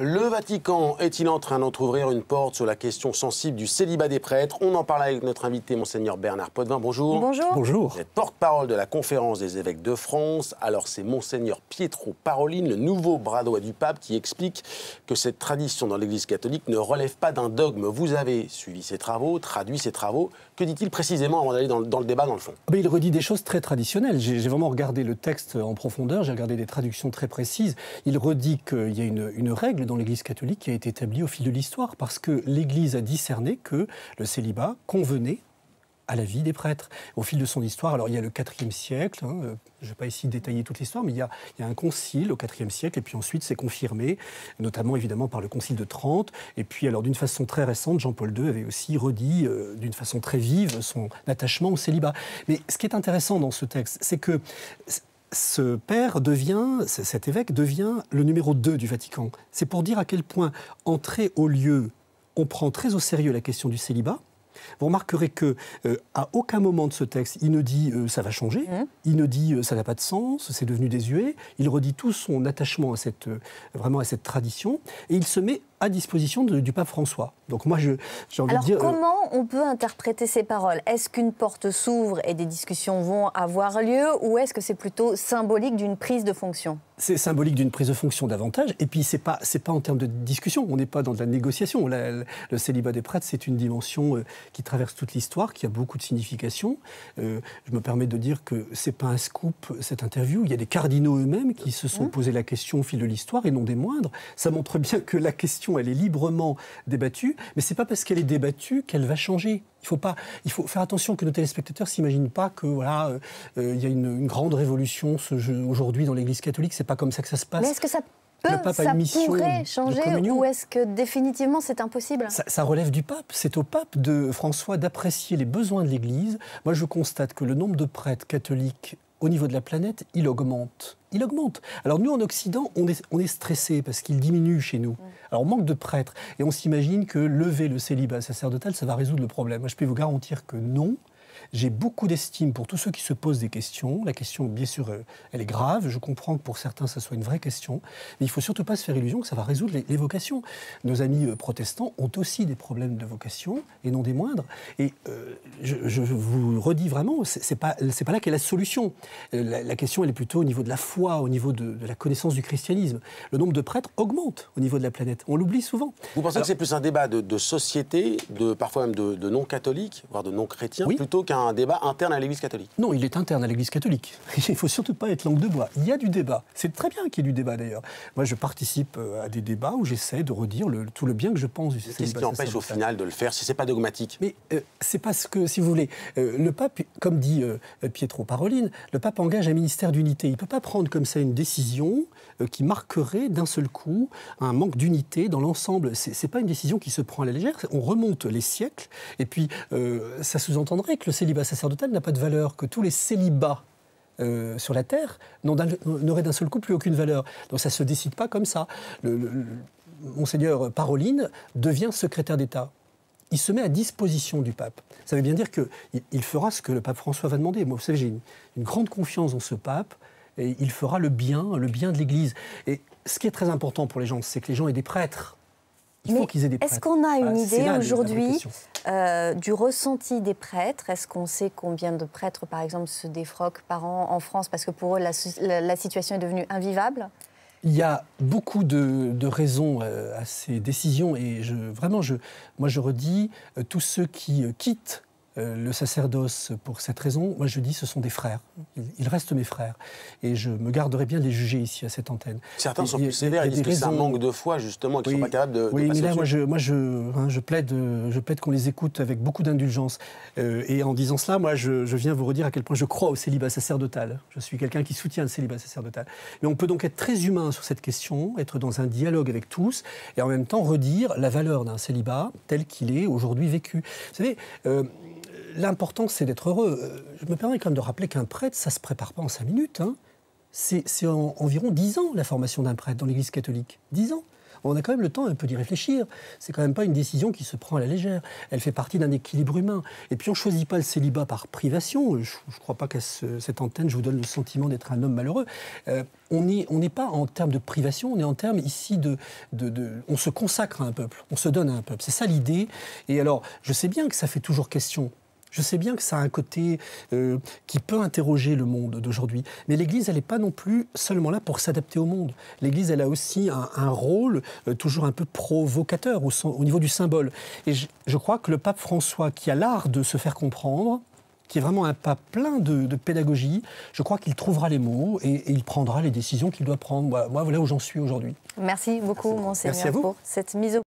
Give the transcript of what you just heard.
Le Vatican est-il en train d'entrouvrir une porte sur la question sensible du célibat des prêtres? On en parle avec notre invité, Monseigneur Bernard Potvin. Bonjour. Bonjour. Bonjour. Vous êtes porte-parole de la Conférence des évêques de France. Alors c'est Monseigneur Pietro Parolin, le nouveau bras droit du pape, qui explique que cette tradition dans l'Église catholique ne relève pas d'un dogme. Vous avez suivi ses travaux, traduit ses travaux. Que dit-il précisément avant d'aller dans le débat, dans le fond? Il redit des choses très traditionnelles. J'ai vraiment regardé le texte en profondeur, j'ai regardé des traductions très précises. Il redit qu'il y a une règle dans l'Église catholique qui a été établie au fil de l'histoire, parce que l'Église a discerné que le célibat convenait à la vie des prêtres. Au fil de son histoire, alors il y a le IVe siècle, je ne vais pas ici détailler toute l'histoire, mais il y a un concile au IVe siècle, et puis ensuite c'est confirmé, notamment évidemment par le concile de Trente, et puis alors d'une façon très récente, Jean-Paul II avait aussi redit d'une façon très vive son attachement au célibat. Mais ce qui est intéressant dans ce texte, c'est que ce père cet évêque devient le numéro 2 du Vatican. C'est pour dire à quel point, entré au lieu, on prend très au sérieux la question du célibat. Vous remarquerez qu'à aucun moment de ce texte, il ne dit ça va changer, il ne dit ça n'a pas de sens, c'est devenu désuet. Il redit tout son attachement à cette tradition, et il se met à disposition du pape François. Donc moi, j'ai envie de dire... Alors comment on peut interpréter ces paroles? Est-ce qu'une porte s'ouvre et des discussions vont avoir lieu, ou est-ce que c'est plutôt symbolique d'une prise de fonction? C'est symbolique d'une prise de fonction davantage, et puis c'est pas en termes de discussion, on n'est pas dans de la négociation. Le célibat des prêtres, c'est une dimension qui traverse toute l'histoire, qui a beaucoup de significations. Je me permets de dire que c'est pas un scoop, cette interview. Il y a des cardinaux eux-mêmes qui se sont posé la question au fil de l'histoire, et non des moindres. Ça montre bien que la question, elle est librement débattue, mais c'est pas parce qu'elle est débattue qu'elle va changer. Il faut faire attention que nos téléspectateurs s'imaginent pas que il y a une grande révolution aujourd'hui dans l'Église catholique. C'est pas comme ça que ça se passe. Mais est-ce que ça pourrait changer, ou est-ce que définitivement c'est impossible? Ça relève du pape. C'est au pape de François d'apprécier les besoins de l'Église. Moi, je constate que le nombre de prêtres catholiques au niveau de la planète, il augmente. Il augmente. Alors nous, en Occident, on est stressé parce qu'il diminue chez nous. Alors on manque de prêtres. Et on s'imagine que lever le célibat sacerdotal, ça va résoudre le problème. Moi, je peux vous garantir que non. J'ai beaucoup d'estime pour tous ceux qui se posent des questions. La question, bien sûr, elle est grave. Je comprends que pour certains, ça soit une vraie question. Mais il ne faut surtout pas se faire illusion que ça va résoudre les vocations. Nos amis protestants ont aussi des problèmes de vocation, et non des moindres. Et je vous redis vraiment, c'est pas là qu'est la solution. La question, elle est plutôt au niveau de la foi, au niveau de la connaissance du christianisme. Le nombre de prêtres augmente au niveau de la planète. On l'oublie souvent. Vous pensez que c'est plus un débat de société, parfois même de non-catholiques, voire de non-chrétiens, plutôt qu'un débat interne à l'Église catholique? Non, il est interne à l'Église catholique. Il ne faut surtout pas être langue de bois. Il y a du débat. C'est très bien qu'il y ait du débat, d'ailleurs. Moi, je participe à des débats où j'essaie de redire tout le bien que je pense du célibat. Qu'est-ce qui empêche au final de le faire si ce n'est pas dogmatique? Mais c'est parce que, si vous voulez, le pape, comme dit Pietro Parolin, le pape engage un ministère d'unité. Il ne peut pas prendre comme ça une décision qui marquerait d'un seul coup un manque d'unité dans l'ensemble. Ce n'est pas une décision qui se prend à la légère. On remonte les siècles, et puis ça sous-entendrait que le célibat sacerdotal n'a pas de valeur, que tous les célibats sur la terre n'auraient d'un seul coup plus aucune valeur. Donc ça ne se décide pas comme ça. Monseigneur Parolin devient secrétaire d'État. Il se met à disposition du pape. Ça veut bien dire qu'il fera ce que le pape François va demander. Moi, vous savez, j'ai une grande confiance dans ce pape, et il fera le bien de l'Église. Et ce qui est très important pour les gens, c'est que les gens aient des prêtres. Il faut qu'ils aient des prêtres. Est-ce qu'on a une idée aujourd'hui du ressenti des prêtres? Est-ce qu'on sait combien de prêtres, par exemple, se défroquent par an en France parce que pour eux, la situation est devenue invivable? Il y a beaucoup de raisons à ces décisions, et moi je redis, tous ceux qui quittent le sacerdoce pour cette raison, moi je dis ce sont des frères. Ils restent mes frères. Et je me garderai bien de les juger ici à cette antenne. Certains sont plus sévères, ils disent que c'est un manque de foi justement, qu'ils ne sont pas capables de oui, passer mais là, au-dessus. je plaide qu'on les écoute avec beaucoup d'indulgence. Et en disant cela, moi je viens vous redire à quel point je crois au célibat sacerdotal. Je suis quelqu'un qui soutient le célibat sacerdotal. Mais on peut donc être très humain sur cette question, être dans un dialogue avec tous, et en même temps redire la valeur d'un célibat tel qu'il est aujourd'hui vécu. Vous savez, l'important, c'est d'être heureux. Je me permets quand même de rappeler qu'un prêtre, ça ne se prépare pas en 5 minutes. c'est environ 10 ans la formation d'un prêtre dans l'Église catholique. 10 ans. On a quand même le temps un peu d'y réfléchir. C'est quand même pas une décision qui se prend à la légère. Elle fait partie d'un équilibre humain. Et puis on ne choisit pas le célibat par privation. Je ne crois pas qu'à cette antenne, je vous donne le sentiment d'être un homme malheureux. On n'est pas en termes de privation, on est en termes ici on se consacre à un peuple, on se donne à un peuple. C'est ça l'idée. Et alors, je sais bien que ça fait toujours question. Je sais bien que ça a un côté qui peut interroger le monde d'aujourd'hui. Mais l'Église, elle n'est pas non plus seulement là pour s'adapter au monde. L'Église, elle a aussi un rôle toujours un peu provocateur au niveau du symbole. Et je crois que le pape François, qui a l'art de se faire comprendre, qui est vraiment un pape plein de pédagogie, je crois qu'il trouvera les mots et il prendra les décisions qu'il doit prendre. Moi, voilà où j'en suis aujourd'hui. Merci beaucoup, Monseigneur, pour cette mise au